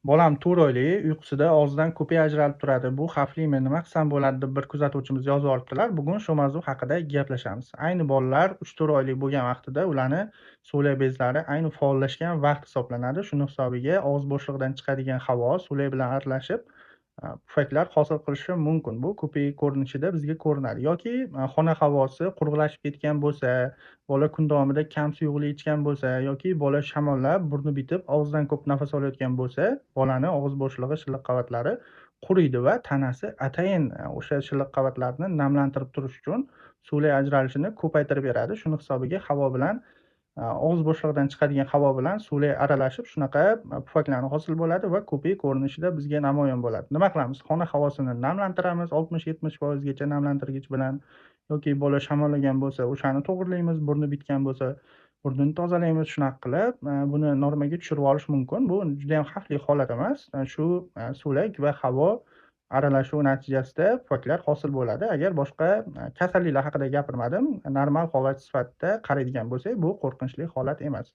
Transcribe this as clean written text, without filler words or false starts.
Bolam 4 oyli, uyqusida og'zidan ko'pik ajralib turadi. Bu xavflimi? Nima qilsam bo'ladi deb bir kuzatuvchimiz yozib olibdilar. Bugun shu mavzu haqida gaplashamiz. Ayni bolalar 3-4 oylik bo'lgan vaqtida ularni so'lak bezlari ayni faollashgan vaqt hisoblanadi. Shuni hisobiga og'iz bo'shlig'idan chiqadigan havo so'lak bilan aralashib, pufaklar hosil qilishi mumkin. Bu ko'pik ko'rinishida bizga ko'rinadi yoki xona havosi quruqlashib ketgan bo'lsa, bola kun davomida kam suyuqlik ichgan bo'lsa yoki bola shamollab, burni bitib, og'zidan ko'p nafas olayotgan bo'lsa, bolani og'iz bo'shlig'i, shilliq qavatlari quriydi va tanasi atayin o'sha shilliq qavatlarni namlantirib turish uchun so'lak ajralishini ko'paytirib beradi. Shuni hisobiga havo bilan og'iz bo'shlig'idan chiqadigan havo bilan so'lak aralashib, shunaqa pufaklarni hosil bo'ladi va ko'pik ko'rinishida bizga namoyon bo'ladi. Nima qilamiz? Xona havosini namlantiramiz 60-70% gacha namlantirgich bilan yoki bola shamollagan bo'lsa, o'shani to'g'rilaymiz, burni bitgan bo'lsa, burnini tozalaymiz. Shunaqa qilib, buni normaga tushirib olish mumkin. Bu juda ham xavfli holat emas. Shu so'lak va havo aralashuvi natijasida pufaklar hosil bo'ladi. Agar boshqa kasalliklar haqida gapirmadim. Normal holat sifatida qaraydigan bo'lsak, bu qo'rqinchli holat emas.